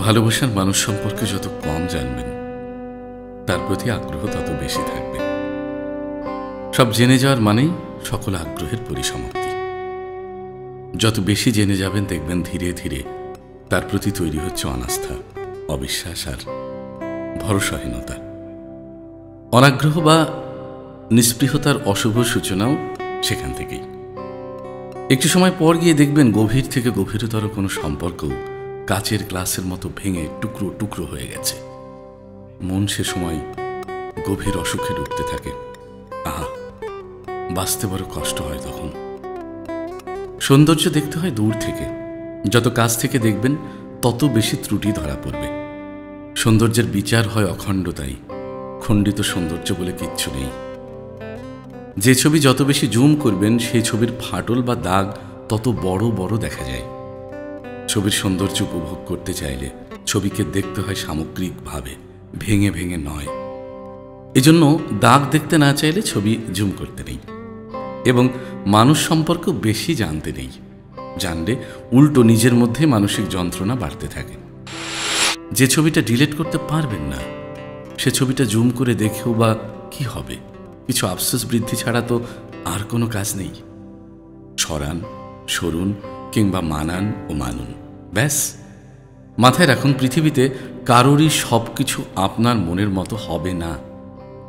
ভালোবাসার মানুষ সম্পর্কে যত কম জানবেন তার প্রতি আগ্রহ তত বেশি থাকবে। সব জেনে যাওয়ার মানেই সকল আগ্রহের পরিসমাপ্তি। যত বেশি জেনে যাবেন দেখবেন ধীরে ধীরে তার প্রতি তৈরি হচ্ছে অনাস্থা, অবিশ্বাস আর ভরসাহীনতা। অনাগ্রহ বা নিস্পৃহতার অশুভ সূচনাও সেখান থেকেই। একটু সময় পর গিয়ে দেখবেন গভীর থেকে গভীরতর কোনো সম্পর্ক কাচের গ্লাসের মতো ভেঙে টুকরো টুকরো হয়ে গেছে। মন সে সময় গভীর অসুখে ডুবতে থাকে। আহা, বাঁচতে বড় কষ্ট হয় তখন। সৌন্দর্য দেখতে হয় দূর থেকে, যত কাছ থেকে দেখবেন তত বেশি ত্রুটি ধরা পড়বে। সৌন্দর্যের বিচার হয় অখণ্ডতাই, খণ্ডিত সৌন্দর্য বলে কিচ্ছু নেই। যে ছবি যত বেশি জুম করবেন সেই ছবির ফাটল বা দাগ তত বড় বড় দেখা যায়। ছবির সৌন্দর্য উপভোগ করতে চাইলে ছবিকে দেখতে হয় সামগ্রিকভাবে, ভেঙে ভেঙে নয়। এজন্য দাগ দেখতে না চাইলে ছবি জুম করতে নেই, এবং মানুষ সম্পর্ক বেশি জানতে নেই। জানলে উল্টো নিজের মধ্যে মানসিক যন্ত্রণা বাড়তে থাকে। যে ছবিটা ডিলিট করতে পারবেন না সে ছবিটা জুম করে দেখেও বা কি হবে? কিছু আফসোস বৃদ্ধি ছাড়া তো আর কোনো কাজ নেই। সরান, সরুন কিংবা মানান ও মানুন, ব্যাস। মাথায় রাখুন, পৃথিবীতে কারোরই সব কিছু আপনার মনের মতো হবে না,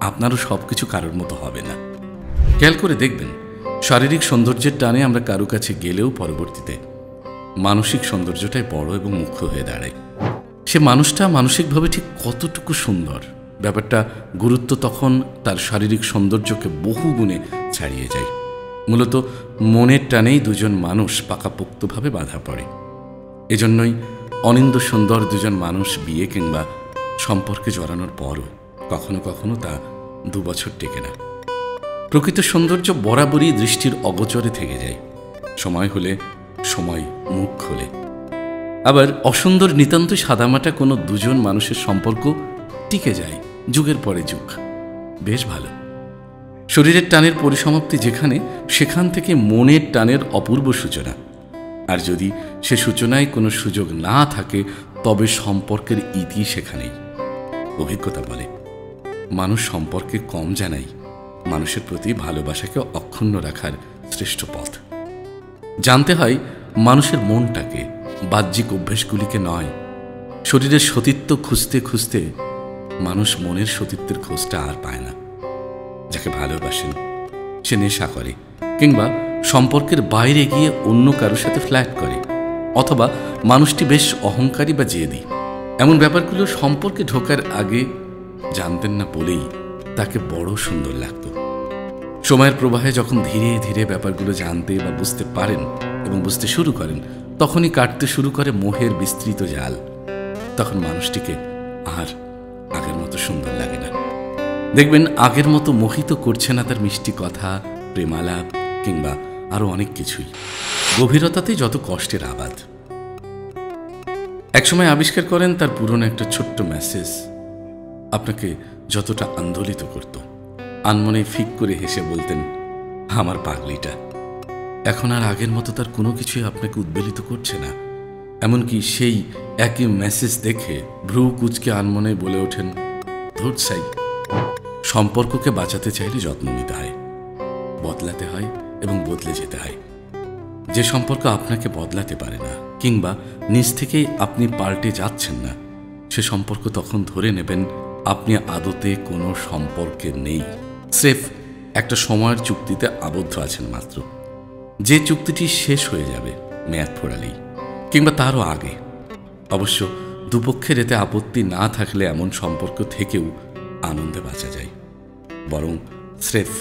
আপনারও সব কিছু কারোর মতো হবে না। খেয়াল করে দেখবেন, শারীরিক সৌন্দর্যের টানে আমরা কারো কাছে গেলেও পরবর্তীতে মানসিক সৌন্দর্যটাই বড় এবং মুখ্য হয়ে দাঁড়ায়। সে মানুষটা মানসিকভাবে ঠিক কতটুকু সুন্দর, ব্যাপারটা গুরুত্ব তখন তার শারীরিক সৌন্দর্যকে বহু গুণে ছাড়িয়ে যায়। মূলত মনের টানেই দুজন মানুষ পাকাপোক্তভাবে বাঁধা পড়ে। এজন্যই অনিন্দ্য সুন্দর দুজন মানুষ বিয়ে কিংবা সম্পর্কে জড়ানোর পরও কখনো কখনো তা 2 বছর টেকে না। প্রকৃত সৌন্দর্য বরাবরই দৃষ্টির অগোচরে থেকে যায়। সময় হলে সময় মুখ খোলে। আবার অসুন্দর নিতান্ত সাদামাটা কোনো দুজন মানুষের সম্পর্ক টিকে যায় যুগের পরে যুগ, বেশ ভালো। শরীরের টানের পরিসমাপ্তি যেখানে, সেখান থেকে মনের টানের অপূর্ব সূচনা। আর যদি সে সূচনায় কোনো সুযোগ না থাকে তবে সম্পর্কের ইতি সেখানেই। অভিজ্ঞতা বলে, মানুষ সম্পর্কে কম জানাই মানুষের প্রতি ভালোবাসাকে অক্ষুণ্ণ রাখার শ্রেষ্ঠ পথ। জানতে হয় মানুষের মনটাকে, বাহ্যিক অভ্যেসগুলিকে নয়। শরীরের সতীত্ব খুঁজতে খুঁজতে মানুষ মনের সতীত্বের খোঁজটা আর পায় না। যাকে ভালোবাসেন সে নেশা করে, কিংবা সম্পর্কের বাইরে গিয়ে অন্য কারোর সাথে ফ্ল্যাট করে, অথবা মানুষটি বেশ অহংকারী বা জেদি। এমন ব্যাপারগুলো সম্পর্কে ঢোকার আগে জানতেন না বলেই তাকে বড় সুন্দর লাগত। সময়ের প্রবাহে যখন ধীরে ধীরে ব্যাপারগুলো জানতে বা বুঝতে পারেন এবং বুঝতে শুরু করেন, তখনই কাটতে শুরু করে মোহের বিস্তৃত জাল। তখন মানুষটিকে আর আগের মতো সুন্দর লাগে না। দেখবেন আগের মতো মোহিত করছে না তার মিষ্টি কথা, প্রেমালাপ কিংবা আরো অনেক কিছুই। গভীরতাতেই যত কষ্টের আবাদ। একসময় আবিষ্কার করেন তার পুরনো একটা ছোট্ট মেসেজ আপনাকে যতটা আন্দোলিত করত। আনমনে ফিক করে হেসে বলতেন, আমার পাগলিটা। এখন আর আগের মতো তার কোনো কিছুই আপনাকে উদ্বেলিত করছে না। এমনকি সেই একই মেসেজ দেখে ভ্রু কুচকে আনমনে বলে ওঠেন, ধুর ছাই। সম্পর্ককে বাঁচাতে চাইলে যত্ন নিতে হয়, বদলাতে হয় এবং বদলে যেতে হয়। যে সম্পর্ক আপনাকে বদলাতে পারে না কিংবা নিজ থেকেই আপনি পাল্টে যাচ্ছেন না, সে সম্পর্ক তখন ধরে নেবেন আপনি আদতে কোনো সম্পর্কে নেই, স্রেফ একটা সময়ের চুক্তিতে আবদ্ধ আছেন মাত্র। যে চুক্তিটি শেষ হয়ে যাবে মেয়াদ ফুরালেই, কিংবা তারও আগে। অবশ্য দুপক্ষের এতে আপত্তি না থাকলে এমন সম্পর্ক থেকেও আনন্দে বাঁচা যায়। বরং স্রেফ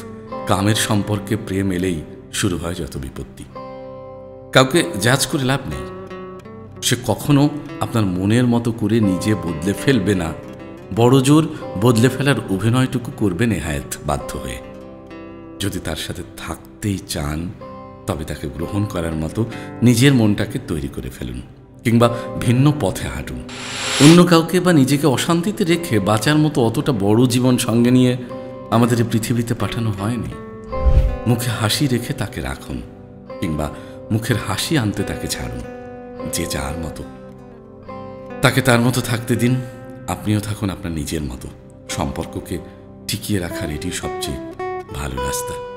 কামের সম্পর্কে প্রেম এলেই শুরু হয় যত বিপত্তি। কাউকে জাজ করে লাভ নেই। সে কখনো আপনার মনের মতো করে নিজে বদলে ফেলবে না, বড় জোর বদলে ফেলার অভিনয়টুকু করবে নেহায়েত বাধ্য হয়ে। যদি তার সাথে থাকতেই চান তবে তাকে গ্রহণ করার মতো নিজের মনটাকে তৈরি করে ফেলুন, কিংবা ভিন্ন পথে হাঁটুন। অন্য কাউকে বা নিজেকে অশান্তিতে রেখে বাঁচার মতো অতটা বড় জীবন সঙ্গে নিয়ে আমাদের এই পৃথিবীতে পাঠানো হয়নি। মুখে হাসি রেখে তাকে রাখুন, কিংবা মুখের হাসি আনতে তাকে ছাড়ুন, যে যার মতো। তাকে তার মতো থাকতে দিন, আপনিও থাকুন আপনার নিজের মতো। সম্পর্ককে টিকিয়ে রাখার এটি সবচেয়ে ভালো রাস্তা।